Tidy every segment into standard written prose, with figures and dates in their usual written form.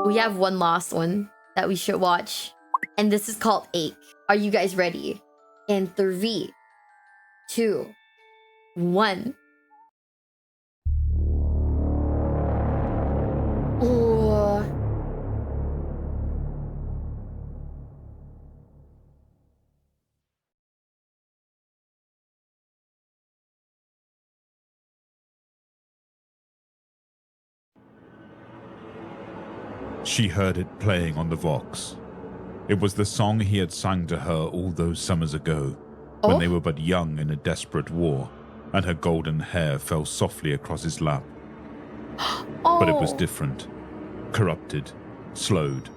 We have one last one that we should watch. And this is called Ache. Are you guys ready? In 3, 2, 1. Oh. She heard it playing on the Vox. It was the song he had sang to her all those summers ago, when they were but young in a desperate war, and her golden hair fell softly across his lap. But it was different. Corrupted, slowed.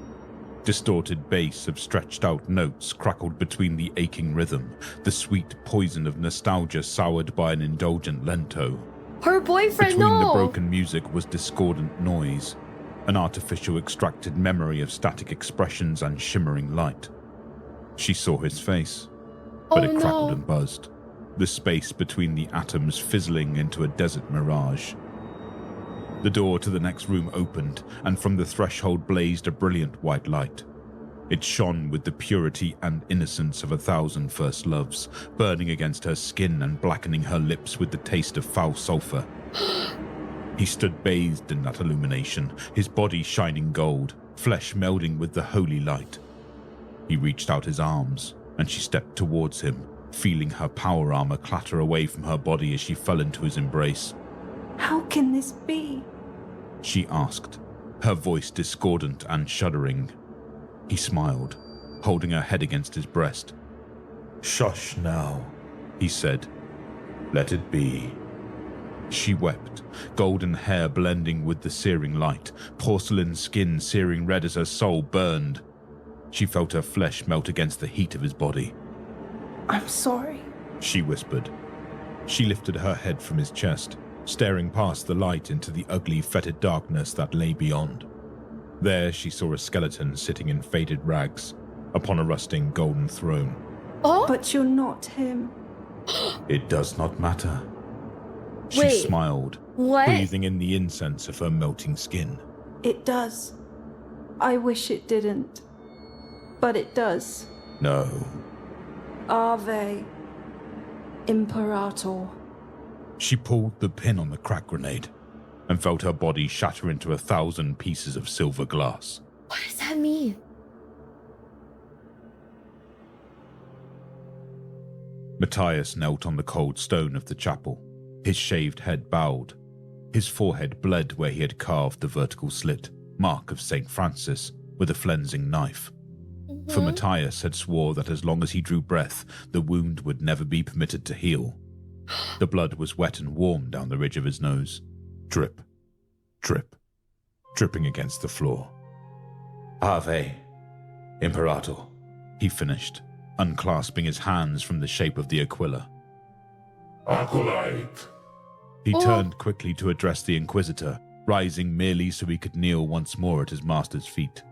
Distorted bass of stretched out notes crackled between the aching rhythm, the sweet poison of nostalgia soured by an indulgent lento. Her boyfriend, Between the broken music was discordant noise, an artificial extracted memory of static expressions and shimmering light. She saw his face, but it crackled and buzzed, the space between the atoms fizzling into a desert mirage. The door to the next room opened, and from the threshold blazed a brilliant white light. It shone with the purity and innocence of 1,000 first loves, burning against her skin and blackening her lips with the taste of foul sulfur. He stood bathed in that illumination, his body shining gold, flesh melding with the holy light. He reached out his arms, and she stepped towards him, feeling her power armor clatter away from her body as she fell into his embrace. How can this be? She asked, her voice discordant and shuddering. He smiled, holding her head against his breast. Shush now, he said. Let it be. She wept, golden hair blending with the searing light, porcelain skin searing red as her soul burned. She felt her flesh melt against the heat of his body. I'm sorry, she whispered. She lifted her head from his chest, staring past the light into the ugly, fetid darkness that lay beyond. There she saw a skeleton sitting in faded rags, upon a rusting golden throne. Oh? But you're not him. It does not matter. She smiled, what? breathing in the incense of her melting skin. It does. I wish it didn't. But it does. No. Ave Imperator. She pulled the pin on the crack grenade and felt her body shatter into 1,000 pieces of silver glass. What does that mean? Matthias knelt on the cold stone of the chapel, his shaved head bowed. His forehead bled where he had carved the vertical slit, mark of St. Francis, with a flensing knife. For Matthias had swore that as long as he drew breath, the wound would never be permitted to heal. The blood was wet and warm down the ridge of his nose. Drip, drip, dripping against the floor. Ave Imperator, he finished, unclasping his hands from the shape of the aquila. Acolyte. He turned quickly to address the Inquisitor, rising merely so he could kneel once more at his master's feet.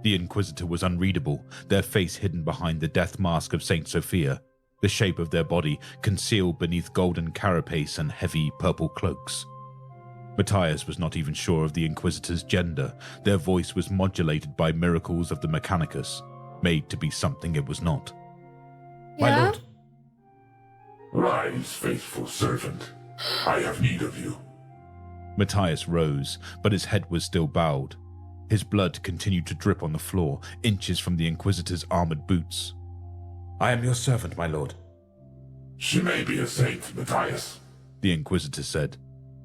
The Inquisitor was unreadable, their face hidden behind the death mask of Saint Sophia, the shape of their body concealed beneath golden carapace and heavy purple cloaks. Matthias was not even sure of the Inquisitor's gender. Their voice was modulated by miracles of the Mechanicus, made to be something it was not. Yeah? My lord. Rise, faithful servant. I have need of you. Matthias rose, but his head was still bowed. His blood continued to drip on the floor, inches from the Inquisitor's armored boots. I am your servant, my lord. She may be a saint, Matthias, the Inquisitor said.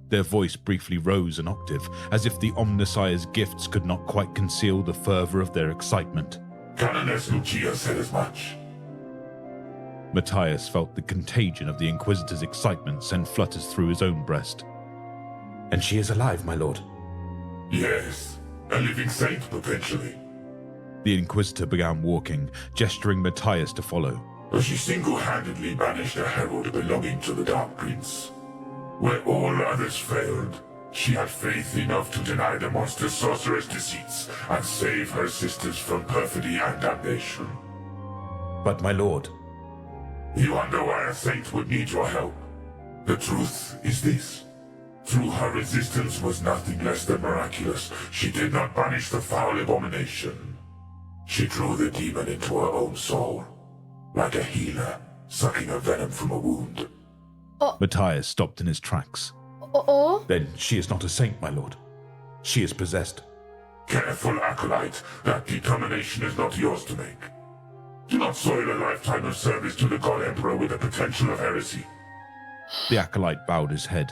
Their voice briefly rose an octave, as if the Omnissiah's gifts could not quite conceal the fervor of their excitement. Canoness Lucia said as much. Matthias felt the contagion of the Inquisitor's excitement send flutters through his own breast. And she is alive, my lord? Yes, a living saint, potentially. The Inquisitor began walking, gesturing Matthias to follow. But she single-handedly banished a herald belonging to the Dark Prince. Where all others failed, she had faith enough to deny the monster sorcerer's deceits and save her sisters from perfidy and damnation. But my lord... You wonder why a saint would need your help. The truth is this. Through her resistance was nothing less than miraculous. She did not banish the foul abomination. She drew the demon into her own soul, like a healer sucking a venom from a wound. Matthias stopped in his tracks. Then she is not a saint, my lord. She is possessed. Careful, acolyte. That determination is not yours to make. Do not soil a lifetime of service to the God Emperor with the potential of heresy. The acolyte bowed his head.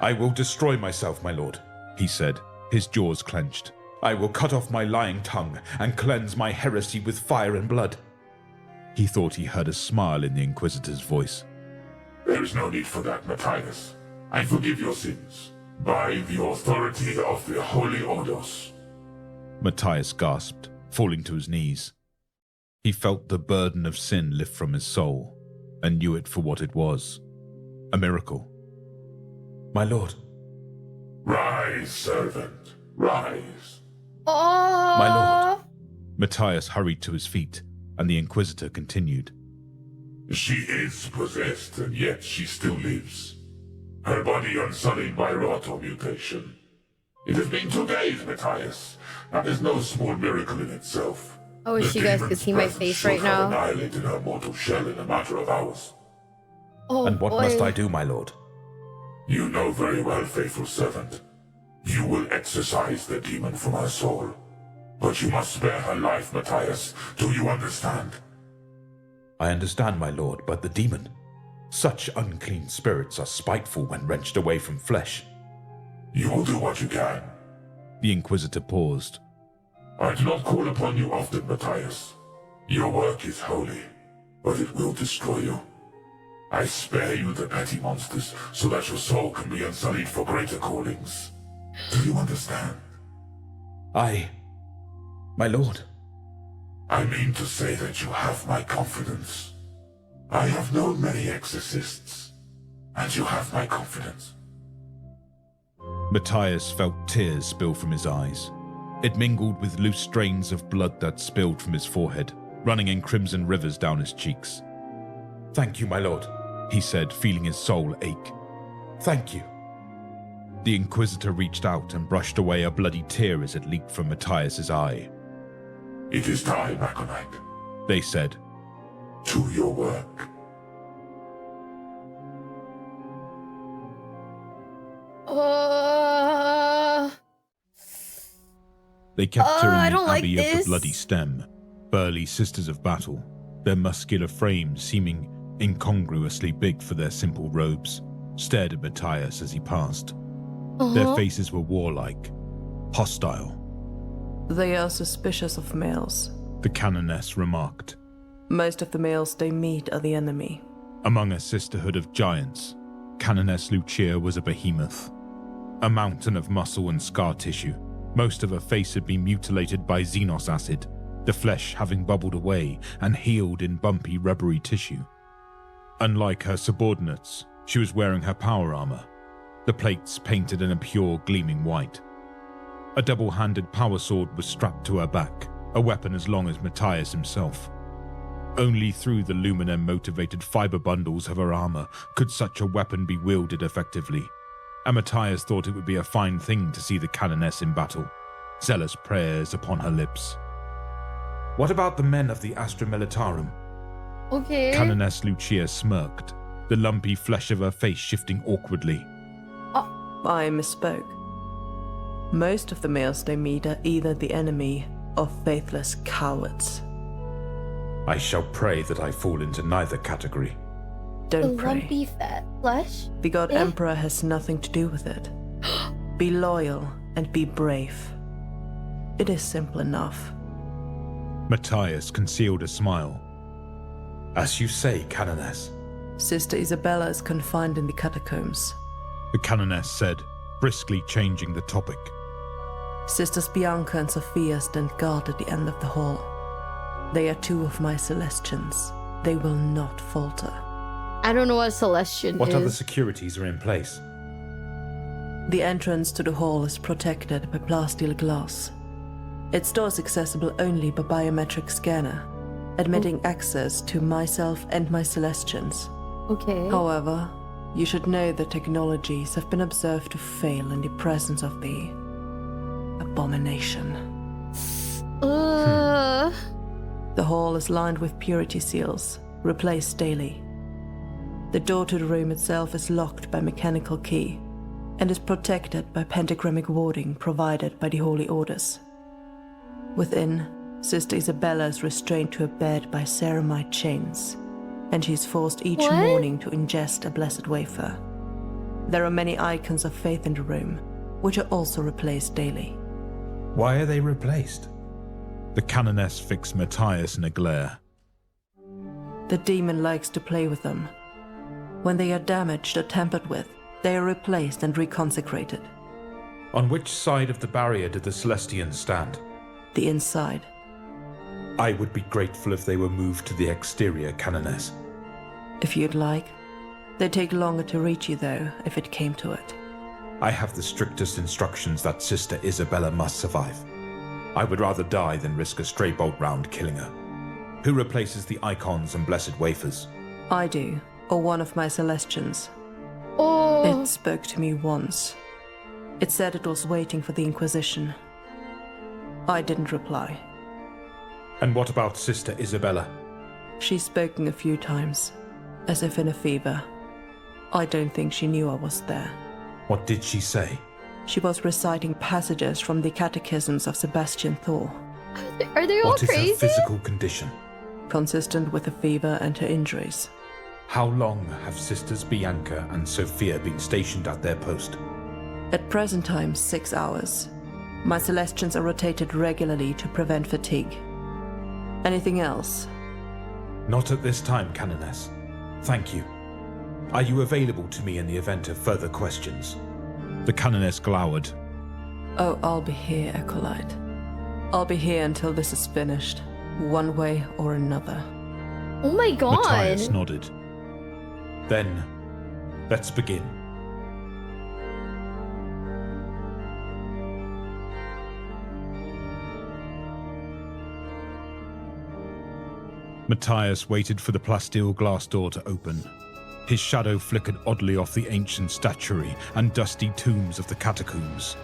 I will destroy myself, my lord, He said, his jaws clenched. I will cut off my lying tongue and cleanse my heresy with fire and blood. He thought he heard a smile in the Inquisitor's voice. There is no need for that, Matthias. I forgive your sins by the authority of the Holy Ordos. Matthias gasped, falling to his knees. He felt the burden of sin lift from his soul, and knew it for what it was. A miracle. My lord. Rise, servant, rise. My lord. Matthias hurried to his feet, and the Inquisitor continued. She is possessed, and yet she still lives. Her body unsullied by rot or mutation. It has been 2 days, Matthias. That is no small miracle in itself. I wish you guys could see my face right now. Annihilated her mortal shell in a matter of hours. And what must I do, my lord? You know very well, faithful servant. You will exorcise the demon from her soul. But you must spare her life, Matthias. Do you understand? I understand, my lord, but the demon. Such unclean spirits are spiteful when wrenched away from flesh. You will do what you can. The Inquisitor paused. I do not call upon you often, Matthias. Your work is holy, but it will destroy you. I spare you the petty monsters so that your soul can be unsullied for greater callings. Do you understand? My lord. I mean to say that you have my confidence. I have known many exorcists, and you have my confidence. Matthias felt tears spill from his eyes. It mingled with loose strains of blood that spilled from his forehead, running in crimson rivers down his cheeks. Thank you, my lord, He said, feeling his soul ache. Thank you. The Inquisitor reached out and brushed away a bloody tear as it leaked from Matthias's eye. It is time, acolyte. They said. To your work. They kept her I in the don't like Abbey of the this. Bloody Stem, burly sisters of battle, their muscular frames seeming incongruously big for their simple robes, stared at Matthias as he passed. Their faces were warlike, hostile. They are suspicious of males. The canoness remarked. Most of the males they meet are the enemy. Among a sisterhood of giants, Canoness Lucia was a behemoth. A mountain of muscle and scar tissue. Most of her face had been mutilated by Xenos acid, the flesh having bubbled away and healed in bumpy, rubbery tissue. Unlike her subordinates, she was wearing her power armor, the plates painted in a pure, gleaming white. A double-handed power sword was strapped to her back, a weapon as long as Matthias himself. Only through the Luminem-motivated fiber bundles of her armor could such a weapon be wielded effectively, and Matthias thought it would be a fine thing to see the canoness in battle, zealous prayers upon her lips. What about the men of the Astra Militarum? Okay. Canoness Lucia smirked, the lumpy flesh of her face shifting awkwardly. I misspoke. Most of the males they meet are either the enemy or faithless cowards. I shall pray that I fall into neither category. The Don't pray. lumpy fat flesh? The God Emperor has nothing to do with it. Be loyal and be brave. It is simple enough. Matthias concealed a smile. As you say, Canoness. Sister Isabella is confined in the catacombs. The canoness said, briskly changing the topic. Sisters Bianca and Sophia stand guard at the end of the hall. They are two of my Celestians. They will not falter. I don't know what a Celestian What is. other securities are in place? The entrance to the hall is protected by plasteel glass. Its door is accessible only by biometric scanner, admitting access to myself and my Celestians. Okay. However, You should know that technologies have been observed to fail in the presence of the abomination. Ugh. The hall is lined with purity seals, replaced daily. The door to the room itself is locked by mechanical key and is protected by pentagrammic warding provided by the Holy Orders. Within, Sister Isabella is restrained to a bed by ceramite chains, and she is forced each What? morning to ingest a blessed wafer. There are many icons of faith in the room, which are also replaced daily. Why are they replaced? The canoness fixed Matthias in a glare. The demon likes to play with them. When they are damaged or tampered with, they are replaced and reconsecrated. On which side of the barrier did the Celestians stand? The inside. I would be grateful if they were moved to the exterior, canoness. If you'd like. They take longer to reach you, though, if it came to it. I have the strictest instructions that Sister Isabella must survive. I would rather die than risk a stray bolt round killing her. Who replaces the icons and blessed wafers? I do, or one of my Celestians. Oh. It spoke to me once. It said it was waiting for the Inquisition. I didn't reply. And what about Sister Isabella? She's spoken a few times, as if in a fever. I don't think she knew I was there. What did she say? She was reciting passages from the catechisms of Sebastian Thor, Are they all What is crazy? her physical condition? consistent with the fever and her injuries. How long have Sisters Bianca and Sophia been stationed at their post? At present time, 6 hours. My Celestians are rotated regularly to prevent fatigue. Anything else? Not at this time, canoness. Thank you. Are you available to me in the event of further questions? The canoness glowered. Oh, I'll be here, acolyte. I'll be here until this is finished, one way or another. Oh my god. Matthias nodded. Then, let's begin. Matthias waited for the plasteel glass door to open. His shadow flickered oddly off the ancient statuary and dusty tombs of the catacombs.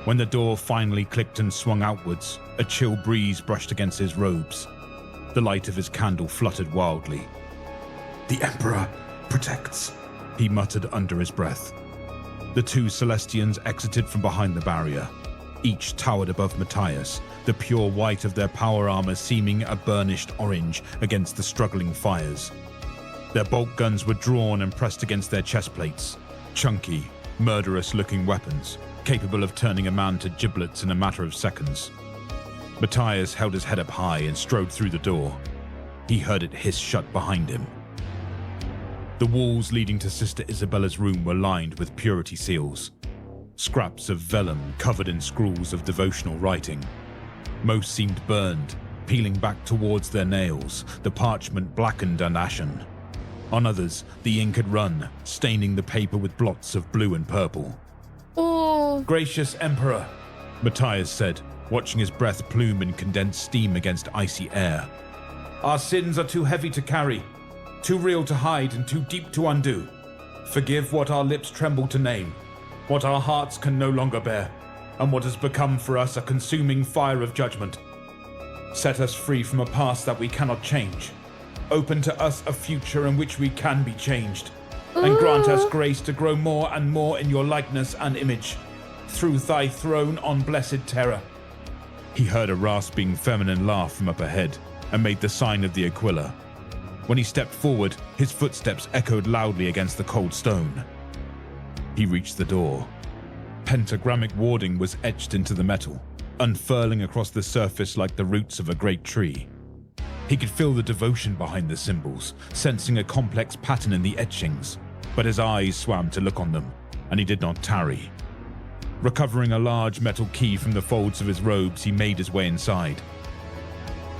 When the door finally clicked and swung outwards, a chill breeze brushed against his robes. The light of his candle fluttered wildly. The Emperor protects, He muttered under his breath. The two Celestians exited from behind the barrier. Each towered above Matthias, the pure white of their power armor seeming a burnished orange against the struggling fires. Their bolt guns were drawn and pressed against their chest plates. Chunky, murderous-looking weapons, capable of turning a man to giblets in a matter of seconds. Matthias held his head up high and strode through the door. He heard it hiss shut behind him. The walls leading to Sister Isabella's room were lined with purity seals. Scraps of vellum covered in scrawls of devotional writing. Most seemed burned, peeling back towards their nails, the parchment blackened and ashen. On others, the ink had run, staining the paper with blots of blue and purple. Oh. Gracious Emperor, Matthias said, watching his breath plume in condensed steam against icy air. our sins are too heavy to carry, too real to hide and too deep to undo. Forgive what our lips tremble to name, what our hearts can no longer bear, and what has become for us a consuming fire of judgment. Set us free from a past that we cannot change. Open to us a future in which we can be changed, and grant us grace to grow more and more in your likeness and image, through thy throne on blessed terror. He heard a rasping feminine laugh from up ahead and made the sign of the Aquila. When he stepped forward, his footsteps echoed loudly against the cold stone. He reached the door. Pentagrammic warding was etched into the metal, unfurling across the surface like the roots of a great tree. He could feel the devotion behind the symbols, sensing a complex pattern in the etchings, but his eyes swam to look on them, and he did not tarry. Recovering a large metal key from the folds of his robes, he made his way inside.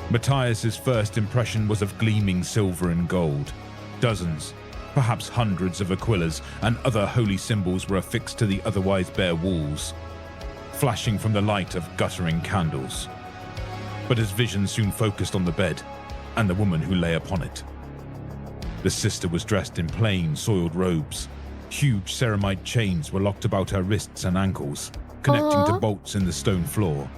Matthias's first impression was of gleaming silver and gold. Dozens, perhaps hundreds of Aquilas and other holy symbols were affixed to the otherwise bare walls, flashing from the light of guttering candles. But his vision soon focused on the bed and the woman who lay upon it. The sister was dressed in plain, soiled robes, Huge ceramite chains were locked about her wrists and ankles, connecting to bolts in the stone floor.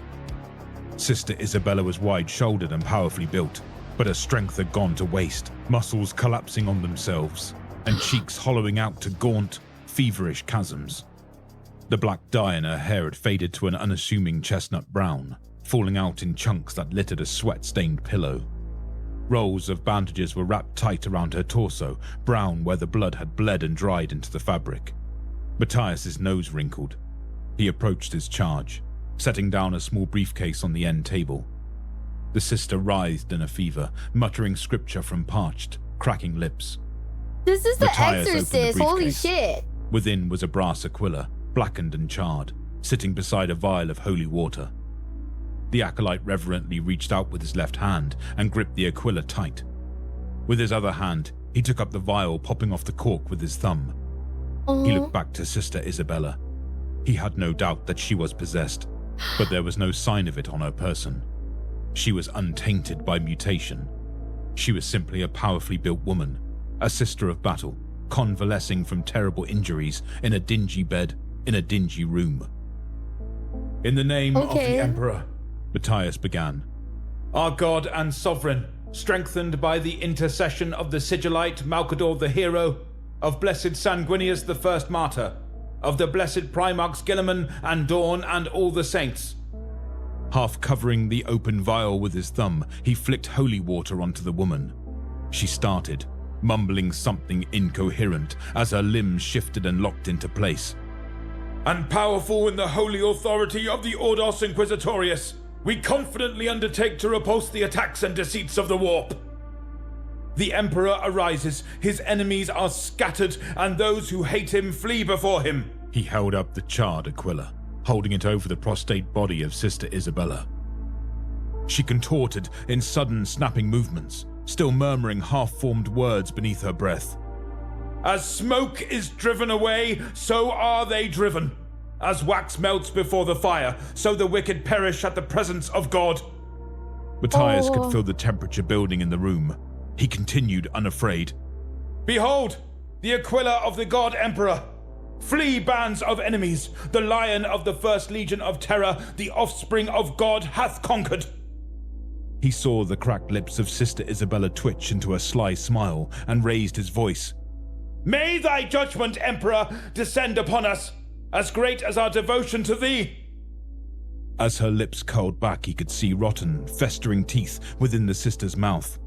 Sister Isabella was wide-shouldered and powerfully built, but her strength had gone to waste, muscles collapsing on themselves, and cheeks hollowing out to gaunt, feverish chasms. The black dye in her hair had faded to an unassuming chestnut brown, falling out in chunks that littered a sweat-stained pillow. Rolls of bandages were wrapped tight around her torso, brown where the blood had bled and dried into the fabric. Matthias's nose wrinkled. He approached his charge, setting down a small briefcase on the end table. The sister writhed in a fever, muttering scripture from parched, cracking lips. This is the Matthias opened Exorcist, the holy briefcase. shit. Within was a brass aquila, blackened and charred, sitting beside a vial of holy water. The acolyte reverently reached out with his left hand and gripped the aquila tight. With his other hand, he took up the vial, popping off the cork with his thumb. He looked back to Sister Isabella. He had no doubt that she was possessed, but there was no sign of it on her person. She was untainted by mutation. She was simply a powerfully built woman, a sister of battle, convalescing from terrible injuries in a dingy bed in a dingy room. In the name of the Emperor, Matthias began. our God and Sovereign, strengthened by the intercession of the Sigillite Malcador the Hero, of Blessed Sanguinius the First Martyr, of the Blessed Primarchs Gilliman and Dawn and all the saints. Half covering the open vial with his thumb, he flicked holy water onto the woman. She started, mumbling something incoherent as her limbs shifted and locked into place. And powerful in the holy authority of the Ordos Inquisitorius, we confidently undertake to repulse the attacks and deceits of the warp. The Emperor arises, his enemies are scattered, and those who hate him flee before him. He held up the charred aquila, holding it over the prostrate body of Sister Isabella. She contorted in sudden snapping movements, still murmuring half-formed words beneath her breath. As smoke is driven away, so are they driven. As wax melts before the fire, so the wicked perish at the presence of God. Matthias could feel the temperature building in the room. He continued, unafraid. Behold, the aquila of the God Emperor. Flee bands of enemies. The lion of the First Legion of Terror, the offspring of God, hath conquered. He saw the cracked lips of Sister Isabella twitch into a sly smile and raised his voice. May thy judgment, Emperor, descend upon us, as great as our devotion to thee. As her lips curled back, he could see rotten, festering teeth within the sister's mouth.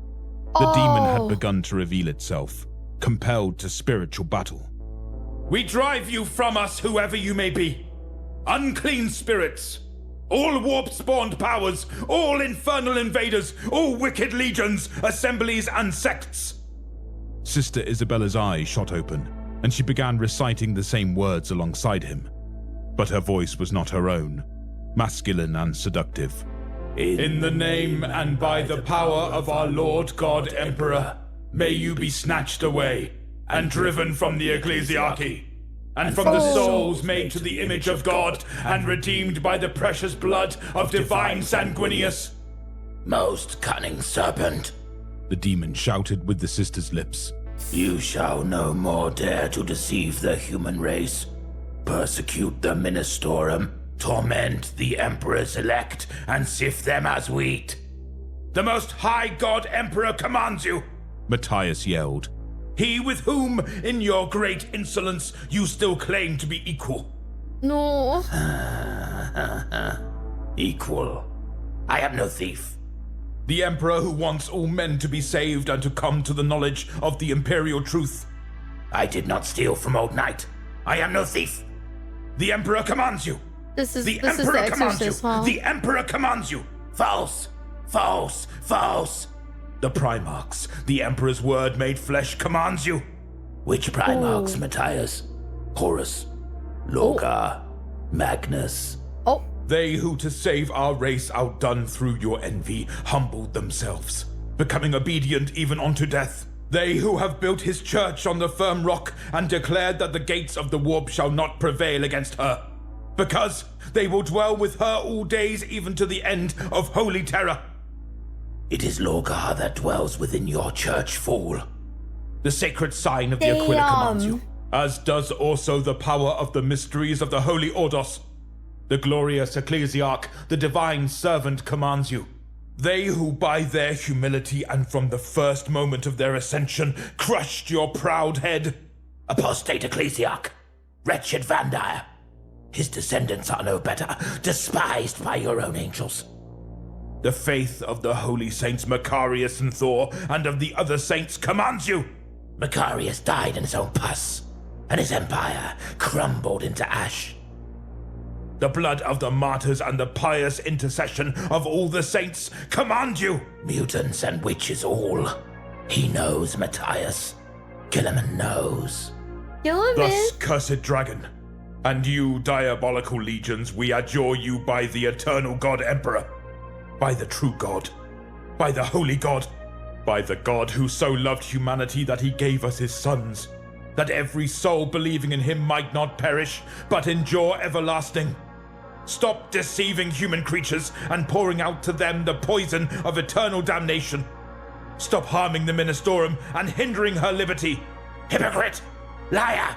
The demon had begun to reveal itself, compelled to spiritual battle. We drive you from us, whoever you may be. Unclean spirits, all warp-spawned powers, all infernal invaders, all wicked legions, assemblies, and sects. Sister Isabella's eyes shot open, and she began reciting the same words alongside him. But her voice was not her own, masculine and seductive. In the name and by the power of our Lord God Emperor, may you be snatched away and driven from the ecclesiarchy, and from the souls made to the image of God and redeemed by the precious blood of divine Sanguinius. Most cunning serpent, the demon shouted with the sister's lips. You shall no more dare to deceive the human race, persecute the Ministorum, torment the Emperor's elect, and sift them as wheat. The Most High God Emperor commands you, Matthias yelled. He with whom, in your great insolence, you still claim to be equal. No. Equal. I am no thief. The Emperor who wants all men to be saved and to come to the knowledge of the imperial truth. I did not steal from Old Knight. I am no thief. The Emperor commands you. This is the Emperor commands you. Exorcist, huh? The Emperor commands you. False. False. False. The Primarchs, the Emperor's word made flesh, commands you. Which Primarchs, Matthias? Horus, Logar, Magnus. They who to save our race outdone through your envy humbled themselves, becoming obedient even unto death. They who have built his church on the firm rock and declared that the gates of the warp shall not prevail against her, because they will dwell with her all days even to the end of holy terror. It is Logar that dwells within your church, fool. The sacred sign of the Aquila commands you. as does also the power of the mysteries of the Holy Ordos. The glorious ecclesiarch, the divine servant, commands you. They who by their humility and from the first moment of their ascension crushed your proud head. Apostate ecclesiarch, wretched Vandire. His descendants are no better, despised by your own angels. The faith of the holy saints Macarius and Thor, and of the other saints, commands you. Macarius died in his own pus, and his empire crumbled into ash. The blood of the martyrs and the pious intercession of all the saints command you. Mutants and witches all. He knows, Matthias. Gilliman knows. Thus, cursed dragon, and you diabolical legions, we adjure you by the eternal God Emperor, by the true God, by the holy God, by the God who so loved humanity that he gave us his sons, that every soul believing in him might not perish, but endure everlasting. Stop deceiving human creatures and pouring out to them the poison of eternal damnation. Stop harming the Ministorum and hindering her liberty. Hypocrite! Liar!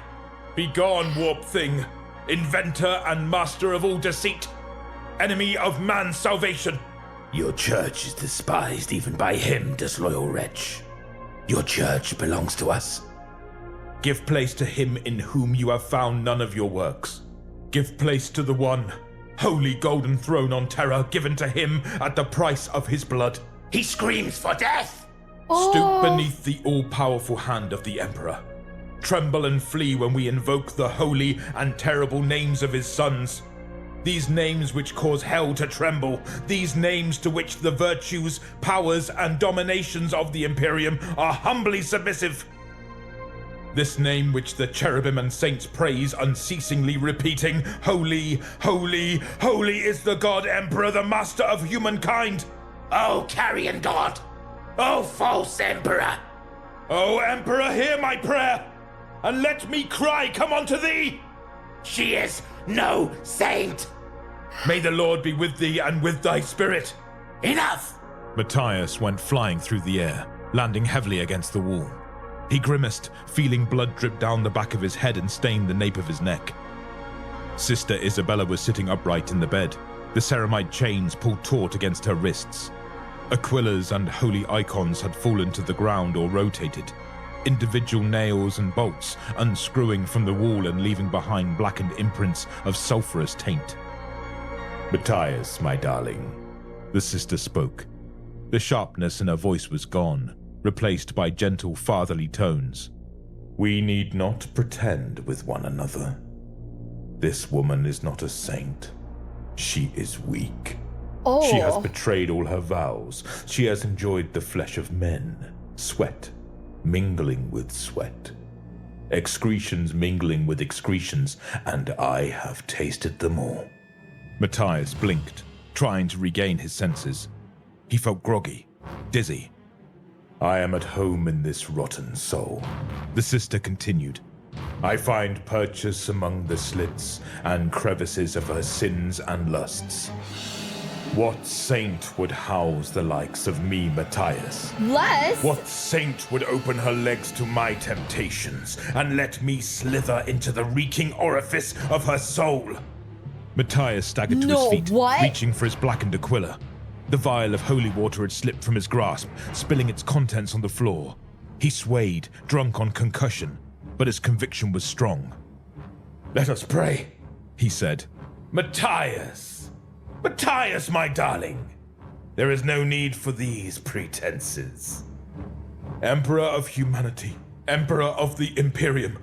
Begone, warp thing, inventor and master of all deceit, enemy of man's salvation. Your church is despised even by him, disloyal wretch. Your church belongs to us. Give place to him in whom you have found none of your works. Give place to the one, holy golden throne on terror given to him at the price of his blood. He screams for death! Stoop beneath the all-powerful hand of the Emperor. Tremble and flee when we invoke the holy and terrible names of his sons. These names which cause hell to tremble, these names to which the virtues, powers, and dominations of the Imperium are humbly submissive. This name which the cherubim and saints praise unceasingly, repeating, Holy, holy, holy is the God Emperor, the master of humankind. Oh, carrion god! Oh, false Emperor! O Emperor, hear my prayer, and let me cry come unto thee! She is no saint! May the Lord be with thee and with thy spirit! Enough! Matthias went flying through the air, landing heavily against the wall. He grimaced, feeling blood drip down the back of his head and stain the nape of his neck. Sister Isabella was sitting upright in the bed, the ceramite chains pulled taut against her wrists. Aquillas and holy icons had fallen to the ground or rotated, individual nails and bolts unscrewing from the wall and leaving behind blackened imprints of sulphurous taint. Matthias, my darling, the sister spoke. The sharpness in her voice was gone, replaced by gentle fatherly tones. we need not pretend with one another. This woman is not a saint. She is weak. She has betrayed all her vows. She has enjoyed the flesh of men, sweat mingling with sweat, excretions mingling with excretions, and I have tasted them all. Matthias blinked, trying to regain his senses. He felt groggy, dizzy. I am at home in this rotten soul, the sister continued. I find purchase among the slits and crevices of her sins and lusts. What saint would house the likes of me, Matthias? Less? What saint would open her legs to my temptations and let me slither into the reeking orifice of her soul? Matthias staggered to his feet, reaching for his blackened aquila. The vial of holy water had slipped from his grasp, spilling its contents on the floor. He swayed, drunk on concussion, but his conviction was strong. Let us pray, he said. Matthias! Matthias, my darling! There is no need for these pretenses. Emperor of humanity, Emperor of the Imperium,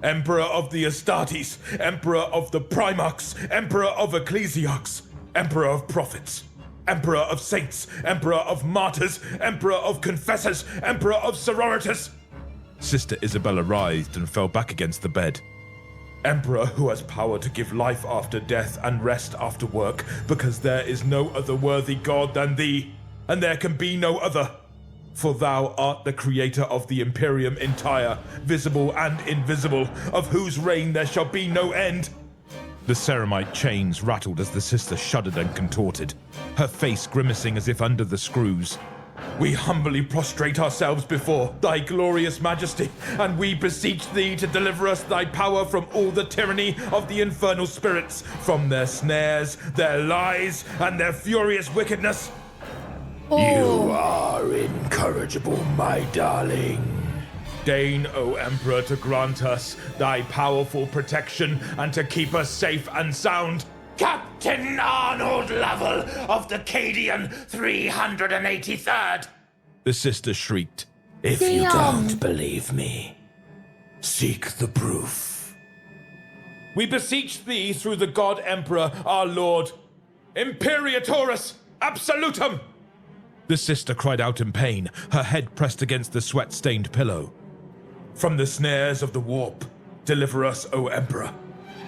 Emperor of the Astartes, Emperor of the Primarchs, Emperor of Ecclesiarchs, Emperor of Prophets, Emperor of Saints, Emperor of Martyrs, Emperor of Confessors, Emperor of Sororitas. Sister Isabella writhed and fell back against the bed. Emperor who has power to give life after death and rest after work, because there is no other worthy God than thee, and there can be no other. For thou art the creator of the Imperium entire, visible and invisible, of whose reign there shall be no end. The ceramite chains rattled as the sister shuddered and contorted, her face grimacing as if under the screws. we humbly prostrate ourselves before thy glorious majesty, and we beseech thee to deliver us thy power from all the tyranny of the infernal spirits, from their snares, their lies, and their furious wickedness. You are incorrigible, my darling. Deign, O Emperor, to grant us thy powerful protection and to keep us safe and sound. Captain Arnold Lovell of the Cadian 383rd. The sister shrieked. If you don't believe me, seek the proof. We beseech thee through the God Emperor, our Lord. Imperatorus absolutum! The sister cried out in pain, her head pressed against the sweat-stained pillow. From the snares of the warp, deliver us, O Emperor,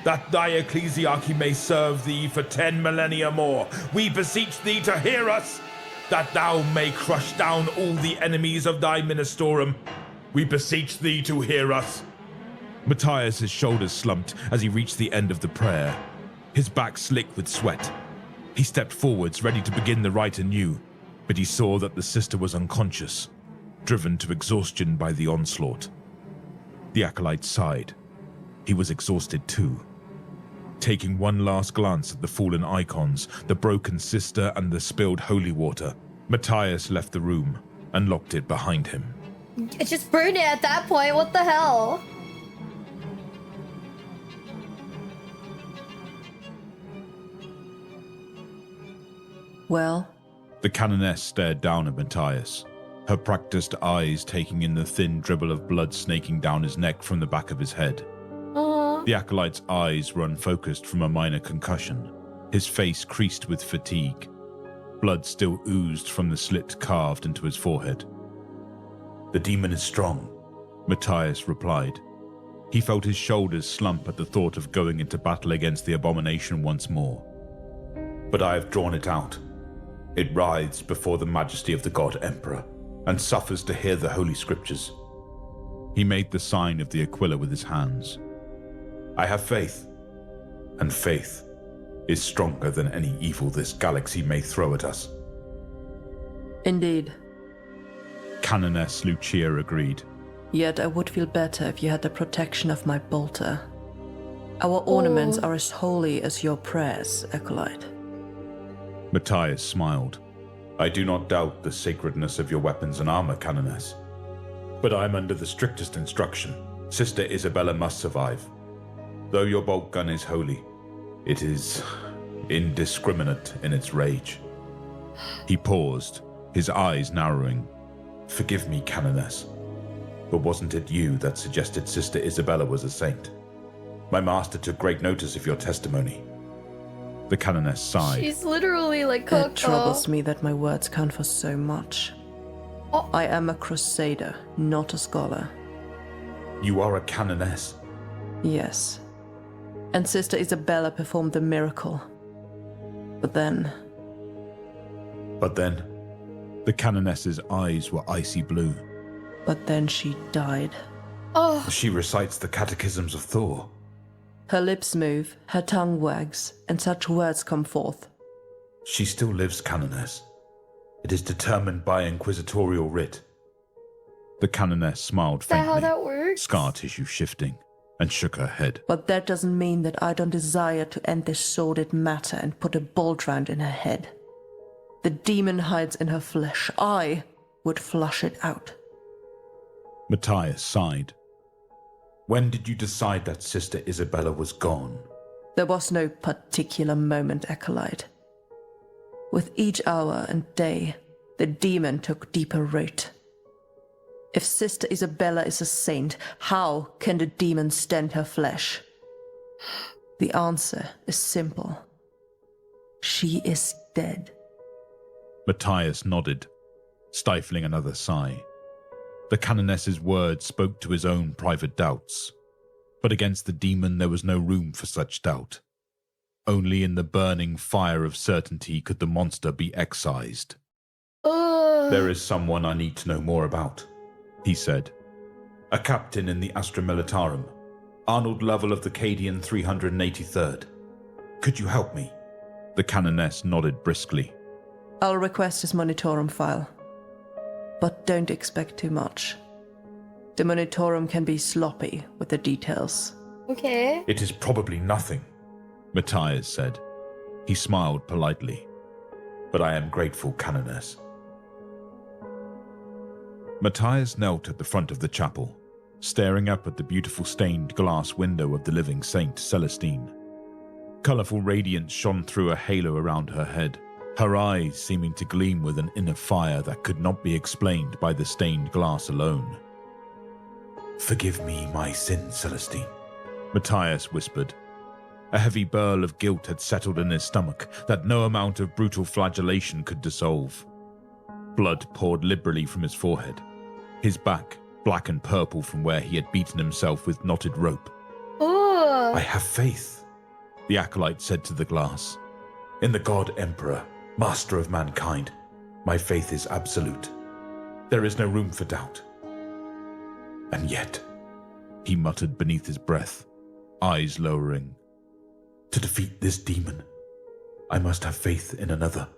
that thy ecclesiarchy may serve thee for 10 millennia more. We beseech thee to hear us, that thou may crush down all the enemies of thy ministorum. We beseech thee to hear us. Matthias's shoulders slumped as he reached the end of the prayer, his back slick with sweat. He stepped forwards, ready to begin the rite anew, but he saw that the sister was unconscious, driven to exhaustion by the onslaught. The acolyte sighed. He was exhausted too. Taking one last glance at the fallen icons, the broken sister and the spilled holy water, Matthias left the room and locked it behind him. Just burn it at that point, what the hell? Well? The canoness stared down at Matthias, her practiced eyes taking in the thin dribble of blood snaking down his neck from the back of his head. The acolyte's eyes were unfocused from a minor concussion, his face creased with fatigue. Blood still oozed from the slit carved into his forehead. The demon is strong, Matthias replied. He felt his shoulders slump at the thought of going into battle against the abomination once more. but I have drawn it out. It writhes before the majesty of the God Emperor, and suffers to hear the Holy Scriptures. He made the sign of the Aquila with his hands. I have faith, and faith is stronger than any evil this galaxy may throw at us. Indeed. Canoness Lucia agreed. Yet I would feel better if you had the protection of my bolter. Our ornaments are as holy as your prayers, acolyte. Matthias smiled. I do not doubt the sacredness of your weapons and armor, Canoness. But I am under the strictest instruction. Sister Isabella must survive. Though your bolt gun is holy, it is indiscriminate in its rage. He paused, his eyes narrowing. Forgive me, Canoness, but wasn't it you that suggested Sister Isabella was a saint? My master took great notice of your testimony. The Canoness sighed. She's literally like Coco. It troubles me that my words count for so much. Oh. I am a crusader, not a scholar. You are a Canoness? Yes. And Sister Isabella performed the miracle. But then... The Canoness's eyes were icy blue. But then she died. Oh. She recites the catechisms of Thor. Her lips move, her tongue wags, and such words come forth. She still lives, Canoness. It is determined by inquisitorial writ. The Canoness smiled Is that faintly, how that works? scar tissue shifting, and shook her head. But that doesn't mean that I don't desire to end this sordid matter and put a bolt round in her head. The demon hides in her flesh. I would flush it out. Matthias sighed. When did you decide that Sister Isabella was gone? There was no particular moment, acolyte. With each hour and day, the demon took deeper root. If Sister Isabella is a saint, how can the demon stand her flesh? The answer is simple. She is dead. Matthias nodded, stifling another sigh. The Canoness's words spoke to his own private doubts. But against the demon there was no room for such doubt. Only in the burning fire of certainty could the monster be excised. There is someone I need to know more about, he said. A captain in the Astra Militarum, Arnold Lovell of the Cadian 383rd. Could you help me? The Canoness nodded briskly. I'll request his monitorum file. but don't expect too much. The Monitorum can be sloppy with the details. Okay. It is probably nothing, Matthias said. He smiled politely. but I am grateful, canoness. Matthias knelt at the front of the chapel, staring up at the beautiful stained glass window of the living Saint Celestine. Colourful radiance shone through a halo around her head, her eyes seeming to gleam with an inner fire that could not be explained by the stained glass alone. Forgive me my sin, Celestine, Matthias whispered. A heavy burl of guilt had settled in his stomach that no amount of brutal flagellation could dissolve. Blood poured liberally from his forehead, his back black and purple from where he had beaten himself with knotted rope. Oh. I have faith, the acolyte said to the glass. in the God Emperor, Master of mankind. My faith is absolute. There is no room for doubt. And yet, He muttered beneath his breath, eyes lowering. to defeat this demon, I must have faith in another.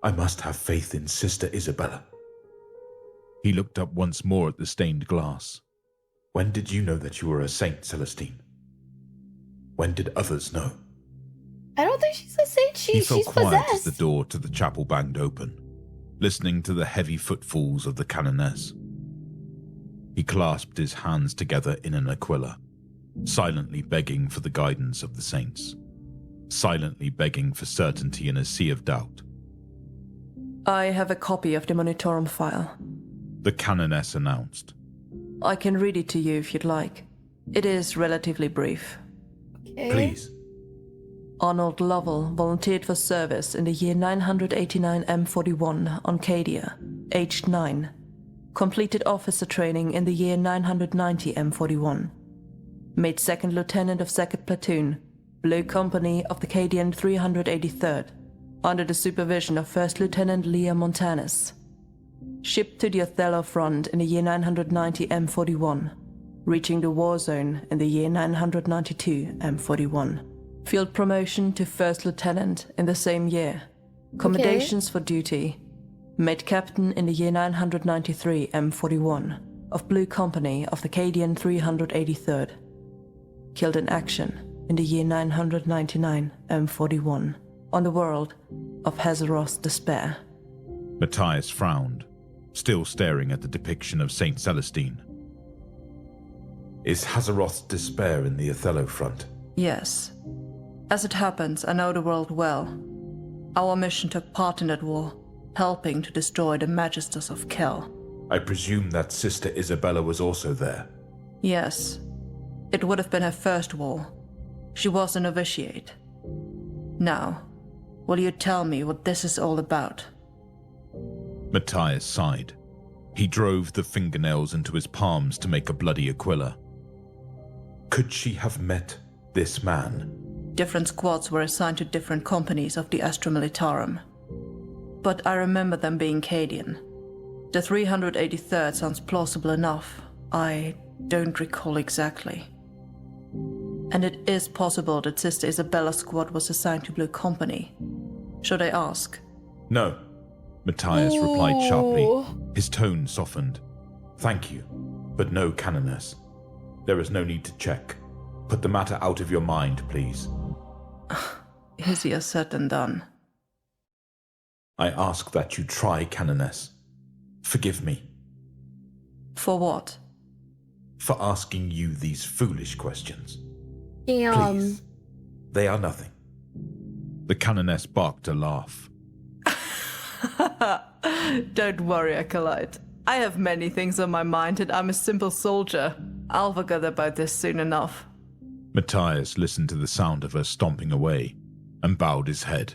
I must have faith in Sister Isabella. He looked up once more at the stained glass. When did you know that you were a saint, Celestine? When did others know? I don't think she's a saint. He fell She's quiet possessed. as the door to the chapel banged open, listening to the heavy footfalls of the canoness. He clasped his hands together in an aquila, silently begging for the guidance of the saints, silently begging for certainty in a sea of doubt. I have a copy of the Monitorum file. The canoness announced. I can read it to you if you'd like. It is relatively brief. Okay. Please. Arnold Lovell volunteered for service in the year 989 M41 on Cadia, aged 9. Completed officer training in the year 990 M41. Made 2nd Lieutenant of 2nd Platoon, Blue Company of the Cadian 383rd, under the supervision of 1st Lieutenant Leah Montanus. Shipped to the Othello front in the year 990 M41, reaching the war zone in the year 992 M41. Field promotion to 1st Lieutenant in the same year. Commendations for duty. Made Captain in the year 993 M41 of Blue Company of the Cadian 383rd. Killed in action in the year 999 M41 on the world of Hazaroth's Despair. Matthias frowned, still staring at the depiction of Saint Celestine. Is Hazaroth's Despair in the Othello front? Yes. As it happens, I know the world well. Our mission took part in that war, helping to destroy the Magisters of Kel. I presume that Sister Isabella was also there. Yes. It would have been her first war. She was a novitiate. Now, will you tell me what this is all about? Matthias sighed. He drove the fingernails into his palms to make a bloody aquila. Could she have met this man? Different squads were assigned to different companies of the Astra Militarum. But I remember them being Cadian. The 383rd sounds plausible enough. I don't recall exactly. And it is possible that Sister Isabella's squad was assigned to Blue Company. Should I ask? No. Matthias replied sharply, his tone softened. Thank you, but no, canoness. There is no need to check. Put the matter out of your mind, please. Easier said than done. I ask that you try, canoness. Forgive me For what? for asking you these foolish questions. Damn. Please. They are nothing. The canoness barked a laugh. Don't worry, acolyte. I have many things on my mind and I'm a simple soldier. I'll forget about this soon enough. Matthias listened to the sound of her stomping away and bowed his head.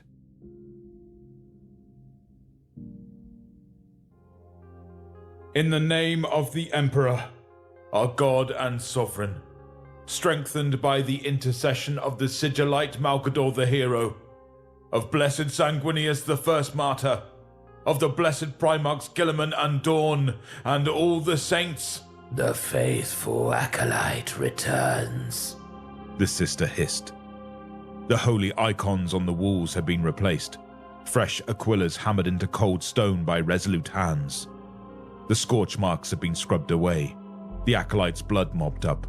In the name of the Emperor, our God and Sovereign, strengthened by the intercession of the Sigillite Malcador the Hero, of Blessed Sanguinius the First Martyr, of the Blessed Primarchs Gilliman and Dawn, and all the saints, the faithful acolyte returns. The sister hissed. The holy icons on the walls had been replaced, fresh aquillas hammered into cold stone by resolute hands. The scorch marks had been scrubbed away, the acolyte's blood mopped up.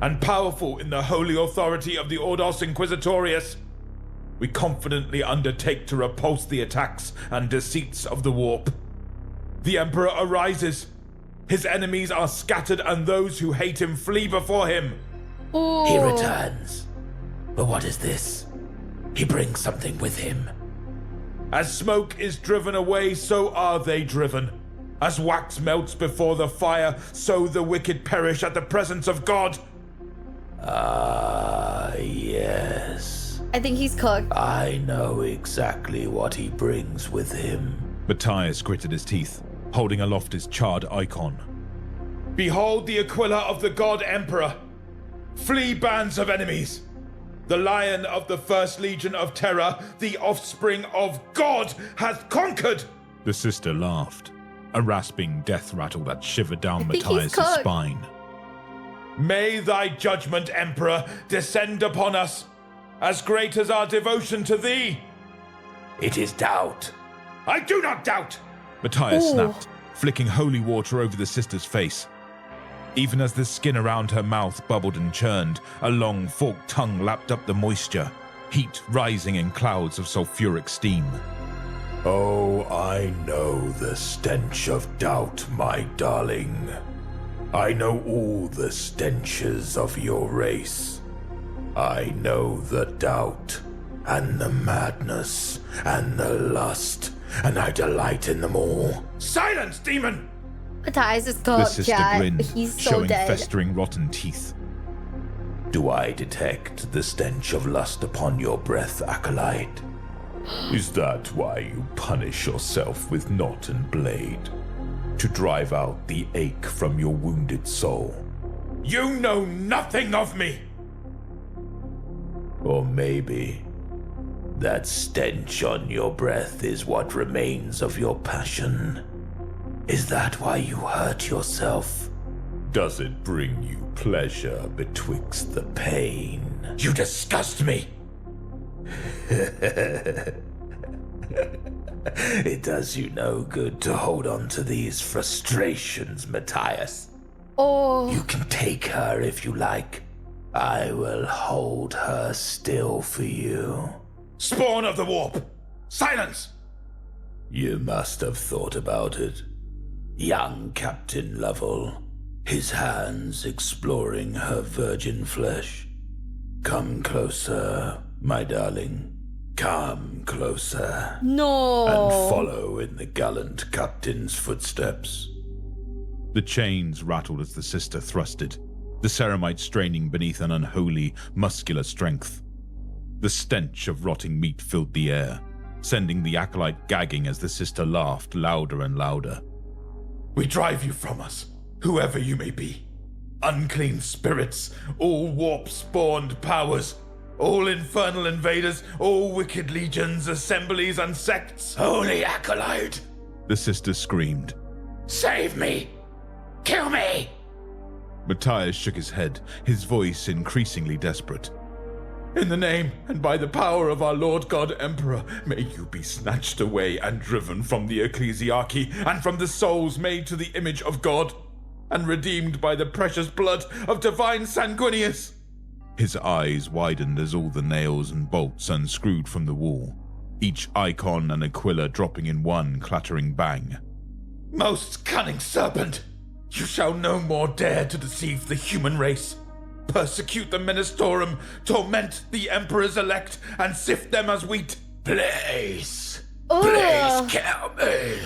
And powerful in the holy authority of the Ordos Inquisitorius, we confidently undertake to repulse the attacks and deceits of the warp. The Emperor arises. His enemies are scattered, and those who hate him flee before him. Oh. He returns. But what is this? He brings something with him. As smoke is driven away, so are they driven. As wax melts before the fire, so the wicked perish at the presence of God. Ah, yes. I think he's cooked. I know exactly what he brings with him. Matthias gritted his teeth, holding aloft his charred icon. Behold the Aquila of the God Emperor. Flee bands of enemies. The Lion of the First Legion of Terror, the offspring of God, has conquered! The sister laughed, a rasping death rattle that shivered down think he's Matthias' cooked. spine. May thy judgment, Emperor, descend upon us, as great as our devotion to thee. It is doubt. I do not doubt! Matthias Ooh. snapped, flicking holy water over the sister's face. Even as the skin around her mouth bubbled and churned, a long forked tongue lapped up the moisture, heat rising in clouds of sulfuric steam. Oh, I know the stench of doubt, my darling. I know all the stenches of your race. I know the doubt, and the madness, and the lust, and I delight in them all. Silence, demon! Matthias is The cooked, sister chat. grinned, He's so showing dead. festering rotten teeth. Do I detect the stench of lust upon your breath, acolyte? Is that why you punish yourself with knot and blade? To drive out the ache from your wounded soul? You know nothing of me! Or maybe that stench on your breath is what remains of your passion. Is that why you hurt yourself? Does it bring you pleasure betwixt the pain? You disgust me! It does you no good to hold on to these frustrations, Matthias. Oh. You can take her if you like. I will hold her still for you. Spawn of the warp! Silence! You must have thought about it. Young Captain Lovell, his hands exploring her virgin flesh. Come closer, my darling. Come closer. No. And follow in the gallant captain's footsteps. The chains rattled as the sister thrusted, the ceramite straining beneath an unholy, muscular strength. The stench of rotting meat filled the air, sending the acolyte gagging as the sister laughed louder and louder. We drive you from us, whoever you may be. Unclean spirits, all warp-spawned powers, all infernal invaders, all wicked legions, assemblies, and sects. Holy acolyte! The sister screamed. Save me! Kill me! Matthias shook his head, his voice increasingly desperate. In the name and by the power of our Lord God Emperor, may you be snatched away and driven from the ecclesiarchy and from the souls made to the image of God, and redeemed by the precious blood of divine Sanguinius. His eyes widened as all the nails and bolts unscrewed from the wall, each icon and Aquila dropping in one clattering bang. Most cunning serpent, you shall no more dare to deceive the human race. Persecute the Ministorum, torment the Emperor's elect, and sift them as wheat. Please! Ugh. Please kill me!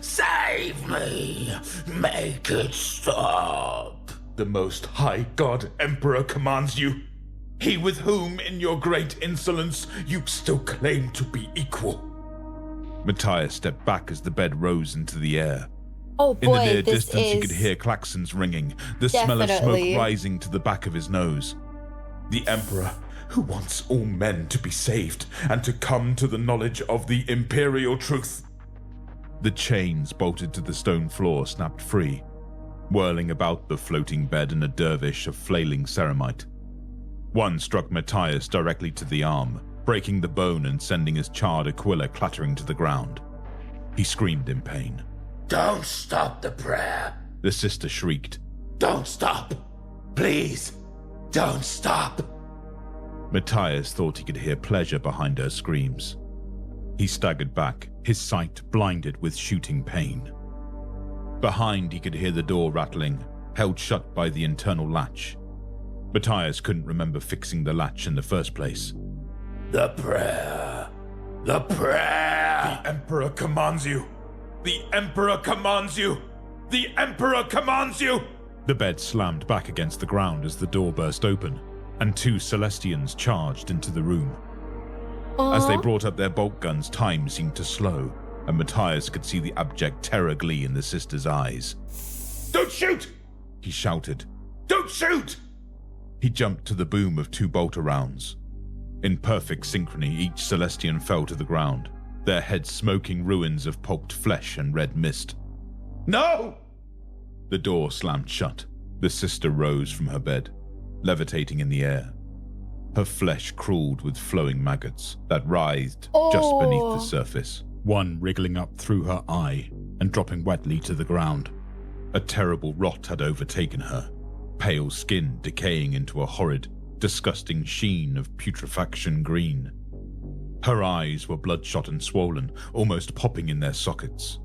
Save me! Make it stop! The Most High God Emperor commands you. He with whom in your great insolence you still claim to be equal. Matthias stepped back as the bed rose into the air. Oh In the boy, near this distance, he could is hear klaxons ringing, the smell of Definitely. smoke rising to the back of his nose. The Emperor, who wants all men to be saved and to come to the knowledge of the imperial truth. The chains bolted to the stone floor snapped free, whirling about the floating bed in a dervish of flailing ceramite. One struck Matthias directly to the arm, breaking the bone and sending his charred Aquila clattering to the ground. He screamed in pain. Don't stop the prayer. The sister shrieked. Don't stop. Please, don't stop. Matthias thought he could hear pleasure behind her screams. He staggered back, his sight blinded with shooting pain. Behind, he could hear the door rattling, held shut by the internal latch. Matthias couldn't remember fixing the latch in the first place. The prayer. The prayer. The Emperor commands you. The Emperor commands you. The Emperor commands you. The bed slammed back against the ground as the door burst open, and 2 Celestians charged into the room. As they brought up their bolt guns, time seemed to slow, and Matthias could see the abject terror glee in the sister's eyes. Don't shoot! He shouted. Don't shoot! He jumped to the boom of 2 bolter rounds. In perfect synchrony, each Celestian fell to the ground, their heads smoking ruins of pulped flesh and red mist. No! The door slammed shut. The sister rose from her bed, levitating in the air. Her flesh crawled with flowing maggots that writhed just beneath the surface, one wriggling up through her eye and dropping wetly to the ground. A terrible rot had overtaken her, pale skin decaying into a horrid, disgusting sheen of putrefaction green. Her eyes were bloodshot and swollen, almost popping in their sockets.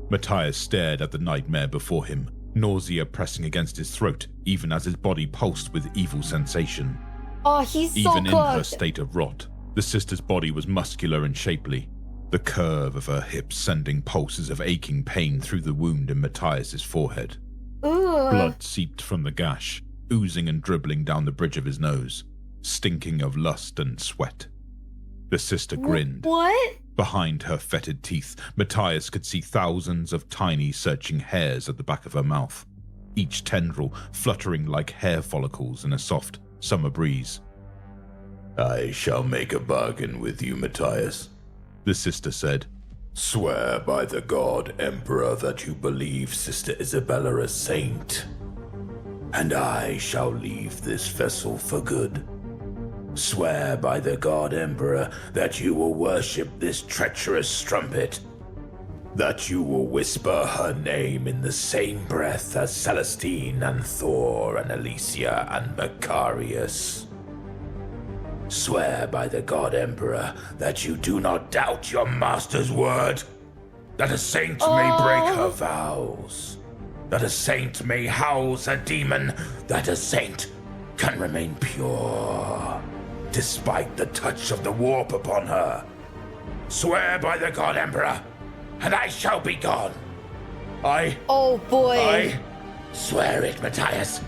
Matthias stared at the nightmare before him, nausea pressing against his throat even as his body pulsed with evil sensation. Oh, he's so Even in her close. state of rot, the sister's body was muscular and shapely, the curve of her hips sending pulses of aching pain through the wound in Matthias's forehead. Ooh. Blood seeped from the gash, oozing and dribbling down the bridge of his nose, stinking of lust and sweat. The sister grinned. What? Behind her fetid teeth, Matthias could see thousands of tiny searching hairs at the back of her mouth, each tendril fluttering like hair follicles in a soft summer breeze. I shall make a bargain with you, Matthias, the sister said. Swear by the god Emperor that you believe Sister Isabella a saint, and I shall leave this vessel for good. Swear by the god Emperor that you will worship this treacherous strumpet, that you will whisper her name in the same breath as Celestine and Thor and Alicia and Macarius. Swear by the god Emperor that you do not doubt your master's word, that a saint may break her vows, that a saint may house a demon, that a saint can remain pure, despite the touch of the warp upon her. Swear by the god Emperor, and I shall be gone. Oh boy. I swear it, Matthias.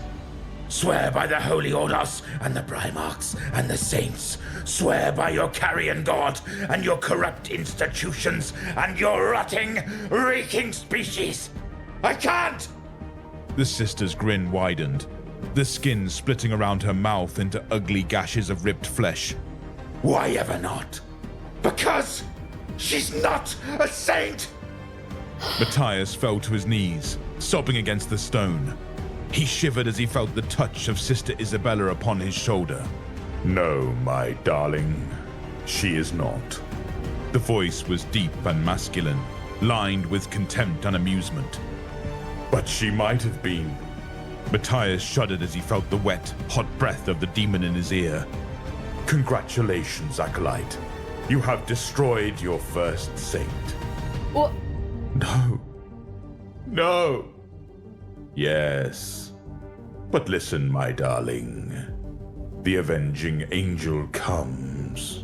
Swear by the Holy Orders and the Primarchs and the Saints. Swear by your carrion god and your corrupt institutions and your rotting, reeking species. I can't! The sister's grin widened, the skin splitting around her mouth into ugly gashes of ripped flesh. Why ever not? Because she's not a saint! Matthias fell to his knees, sobbing against the stone. He shivered as he felt the touch of Sister Isabella upon his shoulder. No, my darling, she is not. The voice was deep and masculine, lined with contempt and amusement. But she might have been. Matthias shuddered as he felt the wet, hot breath of the demon in his ear. Congratulations, acolyte. You have destroyed your first saint. What? No. No. Yes. But listen, my darling. The avenging angel comes.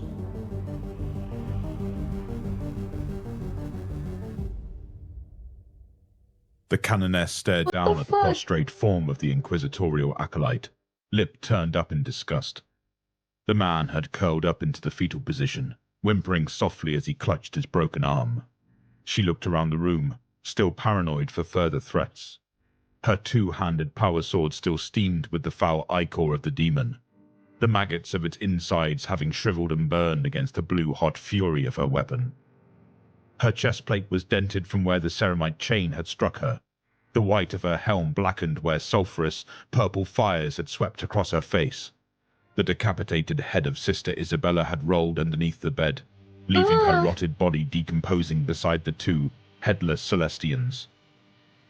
The canoness stared down at the prostrate form of the inquisitorial acolyte, lip turned up in disgust. The man had curled up into the fetal position, whimpering softly as he clutched his broken arm. She looked around the room, still paranoid for further threats. Her two-handed power sword still steamed with the foul ichor of the demon, the maggots of its insides having shriveled and burned against the blue-hot fury of her weapon. Her chest plate was dented from where the ceramite chain had struck her, the white of her helm blackened where sulphurous, purple fires had swept across her face. The decapitated head of Sister Isabella had rolled underneath the bed, leaving her rotted body decomposing beside the two headless Celestians.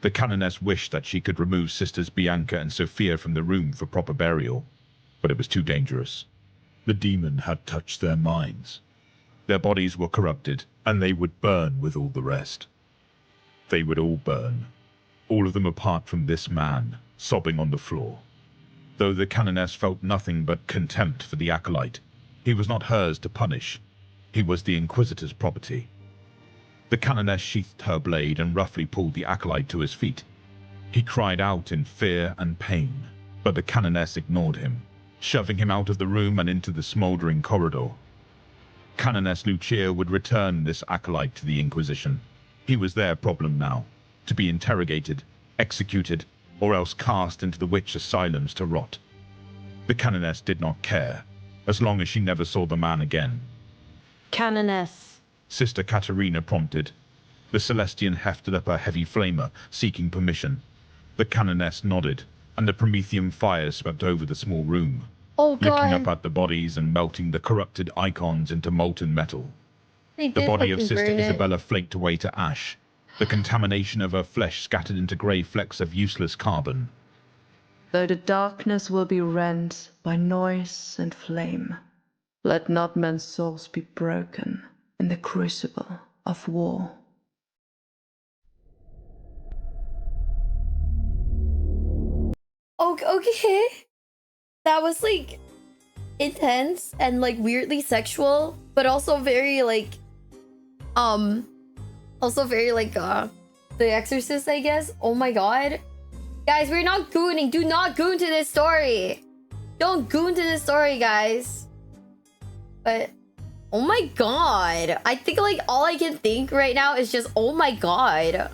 The canoness wished that she could remove sisters Bianca and Sophia from the room for proper burial, but it was too dangerous. The demon had touched their minds. Their bodies were corrupted, and they would burn with all the rest. They would all burn, all of them apart from this man, sobbing on the floor. Though the canoness felt nothing but contempt for the acolyte, he was not hers to punish. He was the Inquisitor's property. The canoness sheathed her blade and roughly pulled the acolyte to his feet. He cried out in fear and pain, but the canoness ignored him, shoving him out of the room and into the smoldering corridor. Canoness Lucia would return this acolyte to the Inquisition. He was their problem now, to be interrogated, executed, or else cast into the witch asylums to rot. The canoness did not care, as long as she never saw the man again. Canoness. Sister Katerina prompted. The Celestian hefted up a heavy flamer, seeking permission. The canoness nodded, and the Promethean fire swept over the small room, Oh licking god. up at the bodies and melting the corrupted icons into molten metal. They The did body of fucking Sister burn it. Isabella flaked away to ash, the contamination of her flesh scattered into grey flecks of useless carbon. Though the darkness will be rent by noise and flame, let not men's souls be broken in the crucible of war. Okay. That was like intense and like weirdly sexual, but also very like also very like The Exorcist, I guess. Oh my god. Guys, we're not gooning. Do not goon to this story. Don't goon to this story, guys. But oh my god. I think like all I can think right now is just oh my god.